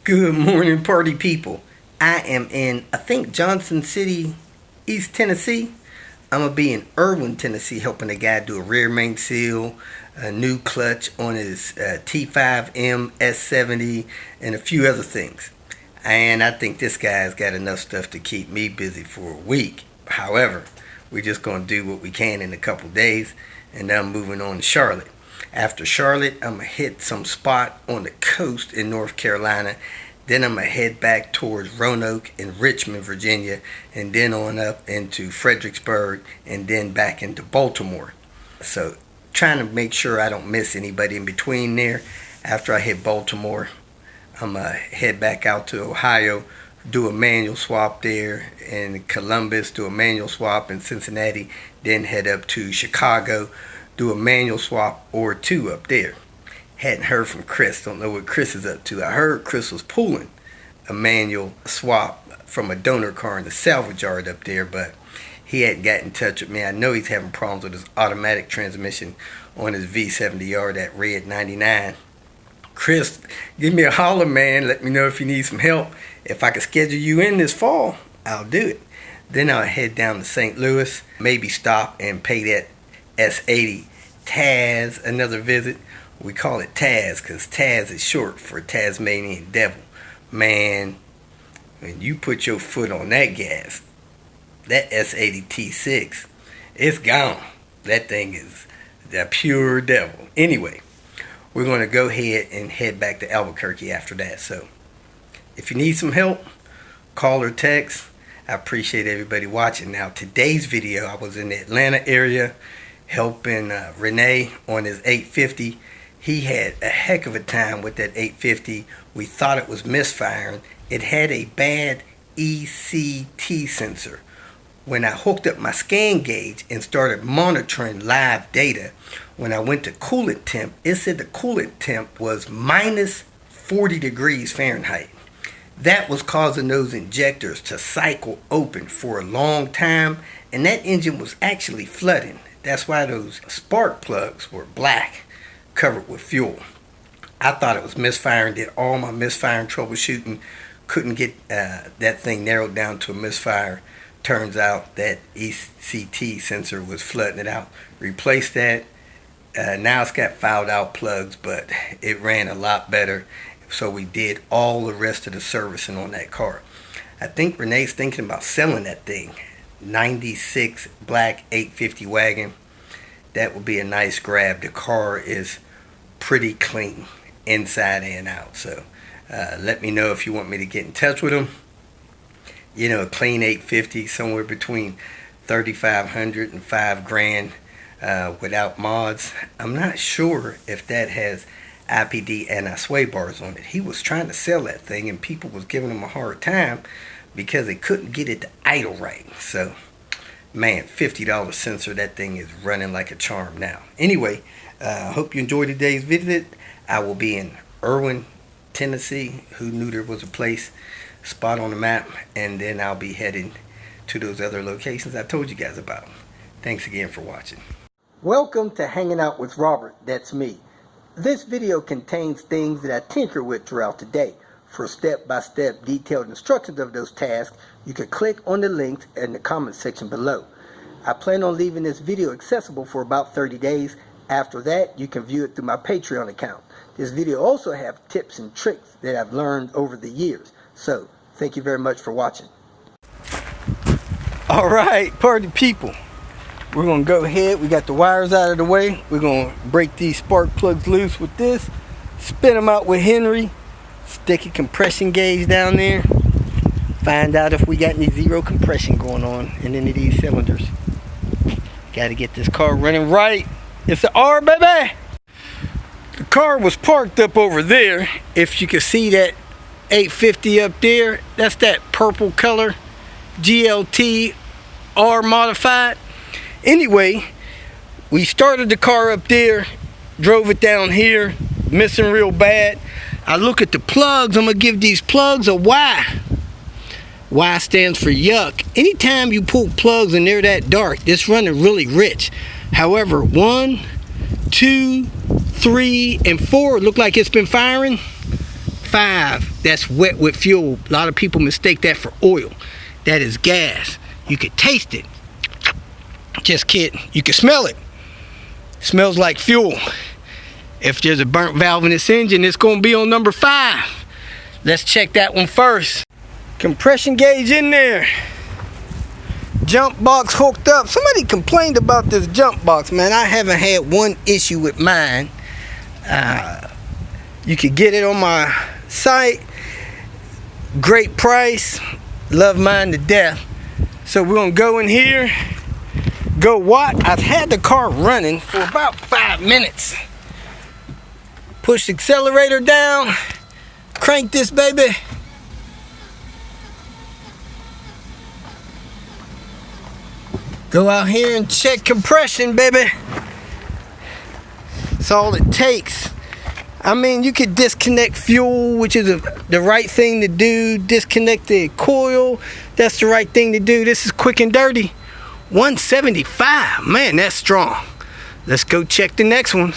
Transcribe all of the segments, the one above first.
Good morning, party people. I am in, I think, Johnson City, East Tennessee. I'm going to be in Irwin, Tennessee, helping a guy do a rear main seal, a new clutch on his T5M S70, and a few other things. And I think this guy's got enough stuff to keep me busy for a week. However, we're just going to do what we can in a couple days, and then I'm moving on to Charlotte. After Charlotte, I'm going to hit some spot on the coast in North Carolina. Then I'm going to head back towards Roanoke in Richmond, Virginia, and then on up into Fredericksburg, and then back into Baltimore. So trying to make sure I don't miss anybody in between there. After I hit Baltimore, I'm going to head back out to Ohio, do a manual swap there, in Columbus, do a manual swap in Cincinnati, then head up to Chicago, do a manual swap or two up there. Hadn't heard from Chris. Don't know what Chris is up to. I heard Chris was pulling a manual swap from a donor car in the salvage yard up there, but he hadn't got in touch with me. I know he's having problems with his automatic transmission on his V70R, that red 99. Chris, give me a holler, man. Let me know if you need some help. If I can schedule you in this fall, I'll do it. Then I'll head down to St. Louis, maybe stop and pay that S80 Taz another visit. We call it Taz because Taz is short for Tasmanian Devil. Man, when you put your foot on that gas, that S80 T6, it's gone. That thing is the pure devil. Anyway, we're going to go ahead and head back to Albuquerque after that. So if you need some help, call or text. I appreciate everybody watching. Now, today's video, I was in the Atlanta area helping Renee on his 850. He had a heck of a time with that 850. We thought it was misfiring. It had a bad ECT sensor. When I hooked up my scan gauge and started monitoring live data, when I went to coolant temp, it said the coolant temp was minus 40 degrees Fahrenheit. That was causing those injectors to cycle open for a long time, and that engine was actually flooding. That's why those spark plugs were black, covered with fuel. I thought it was misfiring, did all my misfiring troubleshooting, couldn't get that thing narrowed down to a misfire. Turns out that ECT sensor was flooding it out. Replaced that. Now it's got fouled out plugs, but it ran a lot better. So we did all the rest of the servicing on that car. I think Renee's thinking about selling that thing. 96 black 850 wagon. That would be a nice grab. The car is pretty clean inside and out. So let me know if you want me to get in touch with him. You know, a clean 850, somewhere between $3,500 and $5,000 without mods. I'm not sure if that has IPD anti-sway bars on it. He was trying to sell that thing and people was giving him a hard time because they couldn't get it to idle right. So, man, $50 sensor, that thing is running like a charm now. Anyway, hope you enjoyed today's visit. I will be in Irwin, Tennessee. Who knew there was a place, spot on the map, and then I'll be heading to those other locations I told you guys about. Thanks again for watching. Welcome to Hanging Out with Robert. That's me. This video contains things that I tinker with throughout the day. For step-by-step detailed instructions of those tasks, you can click on the links in the comment section below. I plan on leaving this video accessible for about 30 days. After that, you can view it through my Patreon account. This video also has tips and tricks that I've learned over the years. So, thank you very much for watching. Alright, party people. We're going to go ahead. We got the wires out of the way. We're going to break these spark plugs loose with this. Spin them out with Henry. Stick a compression gauge down there. Find out if we got any zero compression going on in any of these cylinders. Got to get this car running right. It's an R, baby. The car was parked up over there. If you can see that 850 up there, that's that purple color GLT R modified. Anyway, we started the car up there, drove it down here, missing real bad. I look at the plugs. I'm gonna give these plugs a Y. Y stands for yuck. Anytime you pull plugs and they're that dark, this running really rich. However, 1, 2, 3, and 4 look like it's been firing. 5, that's wet with fuel. A lot of people mistake that for oil. That is gas. You could taste it. Just kidding. You can smell it. Smells like fuel. If there's a burnt valve in this engine, it's going to be on number 5. Let's check that one first. Compression gauge in there. Jump box hooked up. Somebody complained about this jump box, man. I haven't had one issue with mine. You could get it on my site. Great price. Love mine to death. So we're going to go in here. Go what? I've had the car running for about 5 minutes. Push the accelerator down. Crank this baby. Go out here and check compression, baby. That's all it takes. I mean, you could disconnect fuel, which is the right thing to do. Disconnect the coil. That's the right thing to do. This is quick and dirty. 175. Man, that's strong. Let's go check the next one.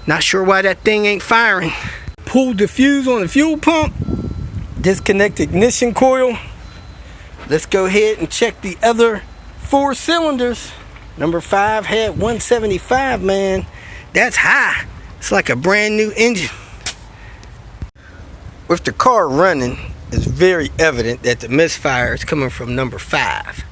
Not sure why that thing ain't firing. Pull the fuse on the fuel pump. Disconnect the ignition coil. Let's go ahead and check the other 4 cylinders. Number 5 had 175, man. That's high. It's like a brand new engine. With the car running, it's very evident that the misfire is coming from number 5.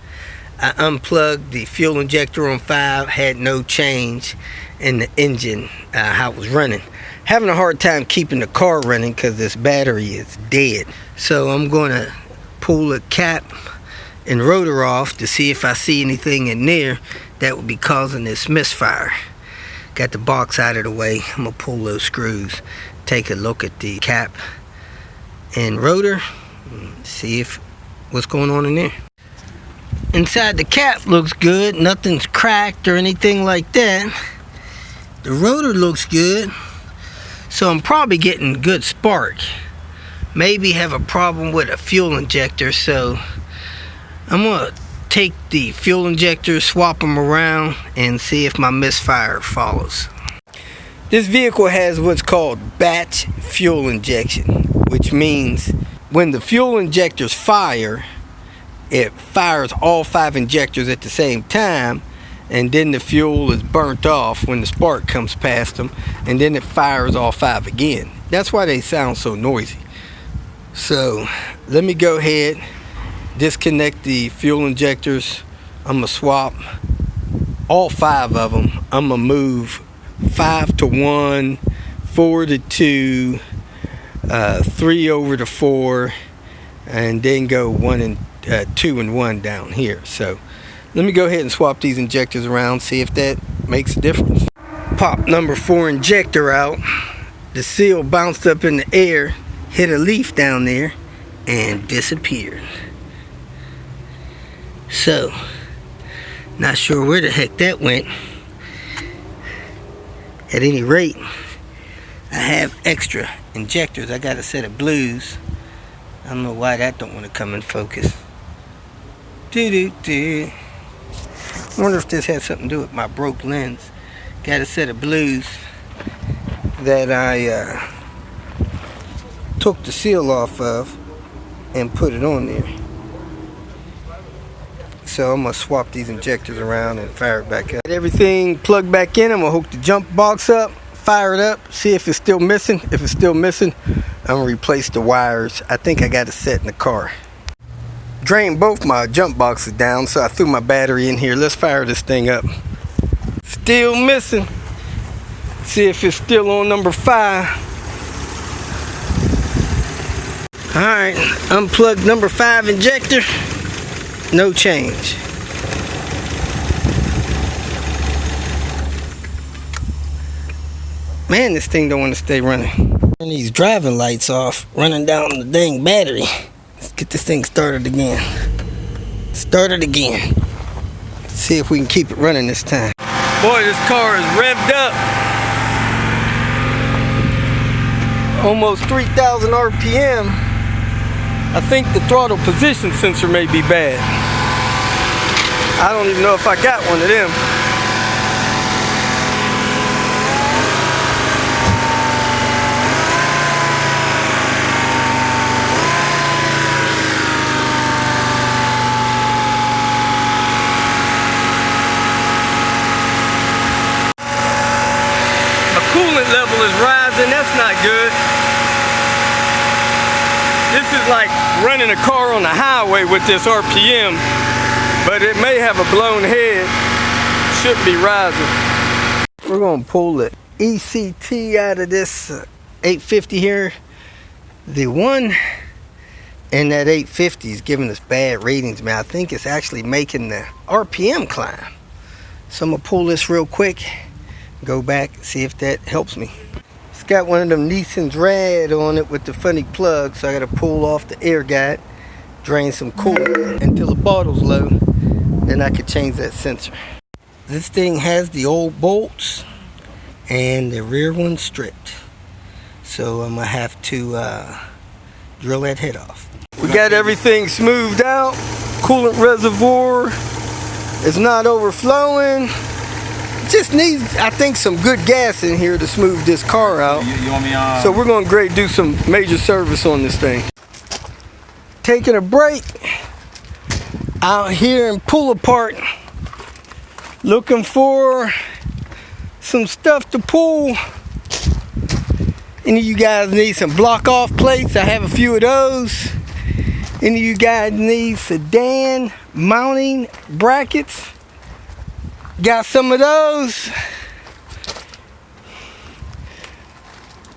I unplugged the fuel injector on 5, had no change in the engine, how it was running. Having a hard time keeping the car running because this battery is dead. So I'm going to pull the cap and rotor off to see if I see anything in there that would be causing this misfire. Got the box out of the way. I'm going to pull those screws, take a look at the cap and rotor, see if what's going on in there. Inside the cap looks good. Nothing's cracked or anything like that. The rotor looks good. So I'm probably getting good spark. Maybe have a problem with a fuel injector. So I'm going to take the fuel injector, swap them around, and see if my misfire follows. This vehicle has what's called batch fuel injection, which means when the fuel injectors fire, it fires all 5 injectors at the same time, and then the fuel is burnt off when the spark comes past them, and then it fires all 5 again. That's why they sound so noisy. So let me go ahead, disconnect the fuel injectors. I'm going to swap all 5 of them. I'm going to move 5 to 1, 4 to 2, 3 over to 4, and then go 1 and 2 and 1 down here. So let me go ahead and swap these injectors around, see if that makes a difference. Pop number 4 injector out. The seal bounced up in the air, hit a leaf down there, and disappeared. So, not sure where the heck that went. At any rate, I have extra injectors. I got a set of blues. I don't know why that don't want to come in focus. I wonder if this has something to do with my broke lens. Got a set of blues that I took the seal off of and put it on there. So I'm going to swap these injectors around and fire it back up. Everything plugged back in. I'm going to hook the jump box up, fire it up, see if it's still missing. If it's still missing, I'm going to replace the wires. I think I got it set in the car. Drained both my jump boxes down, so I threw my battery in here. Let's fire this thing up. Still missing. See if it's still on number 5. Alright, unplugged number 5 injector. No change. Man, this thing don't want to stay running. Turn these driving lights off, running down the dang battery. Let's get this thing started again. Start it again. See if we can keep it running this time. Boy, this car is revved up. Almost 3,000 RPM. I think the throttle position sensor may be bad. I don't even know if I got one of them. This is like running a car on the highway with this RPM, but it may have a blown head. Shouldn't be rising. We're gonna pull the ECT out of this 850 here. The one in that 850 is giving us bad ratings, man. I think it's actually making the RPM climb. So I'm gonna pull this real quick, go back, see if that helps me. It's got one of them Nissan's rad on it with the funny plug, so I gotta pull off the air guide, drain some coolant until the bottle's low, then I could change that sensor. This thing has the old bolts and the rear one stripped, so I'm gonna have to drill that head off. We got everything smoothed out. Coolant reservoir is not overflowing. Just needs, I think, some good gas in here to smooth this car out. You want me on? So we're going to do some major service on this thing. Taking a break out here in Pull Apart, looking for some stuff to pull. Any of you guys need some block off plates? I have a few of those. Any of you guys need sedan mounting brackets? Got some of those.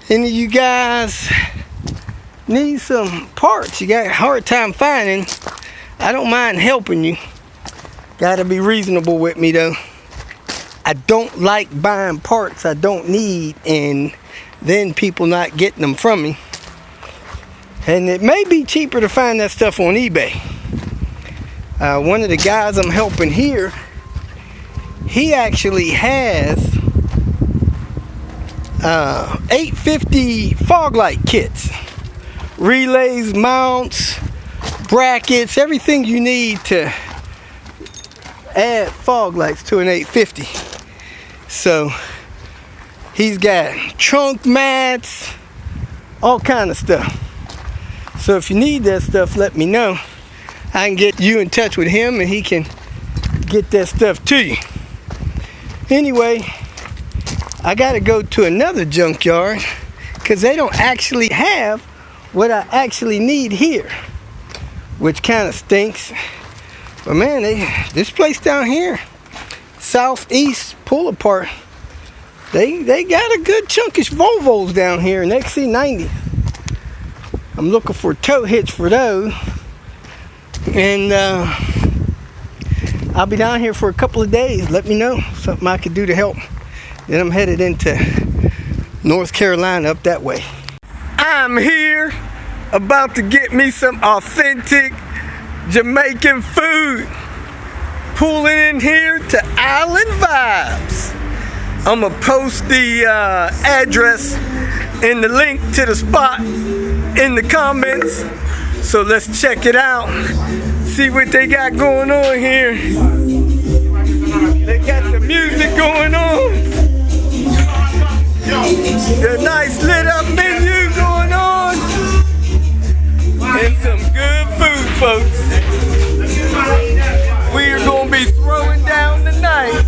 Any of you guys need some parts you got a hard time finding? I don't mind helping you. Gotta be reasonable with me though. I don't like buying parts I don't need and then people not getting them from me. And it may be cheaper to find that stuff on eBay. One of the guys I'm helping here, he actually has 850 fog light kits. Relays, mounts, brackets, everything you need to add fog lights to an 850. So he's got trunk mats, all kind of stuff. So if you need that stuff, let me know. I can get you in touch with him and he can get that stuff to you. Anyway, I gotta go to another junkyard because they don't actually have what I actually need here, which kind of stinks. But man, this place down here, southeast Pull Apart, they got a good chunkish Volvos down here, an XC90. I'm looking for tow hitch for those, and I'll be down here for a couple of days. Let me know something I could do to help. Then I'm headed into North Carolina up that way. I'm here about to get me some authentic Jamaican food. Pulling in here to Island Vibes. I'm gonna post the address and the link to the spot in the comments. So let's check it out. See what they got going on here. They got the music going on. The nice lit up menu going on. And some good food, folks. We are going to be throwing down tonight.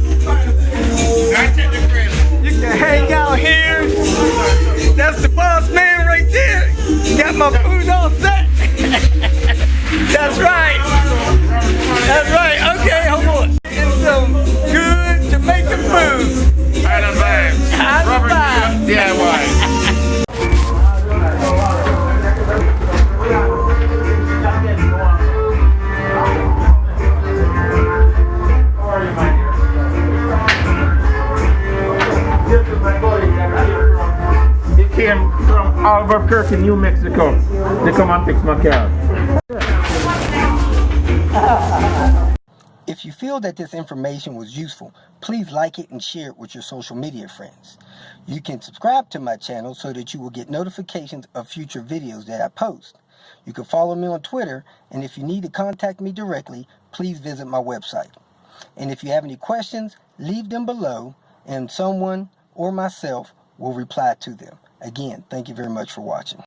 You can hang out here. That's the boss man right there. Got my food all set. That's right. That's right. Okay, hold on. And some good Jamaican food. Island Vibes. Island Vibes. DIY. He came from Albuquerque, New Mexico. They come and fix my car. If you feel that this information was useful, please like it and share it with your social media friends. You can subscribe to my channel so that you will get notifications of future videos that I post. You can follow me on Twitter, and if you need to contact me directly, please visit my website. And if you have any questions, leave them below, and someone or myself will reply to them. Again, thank you very much for watching.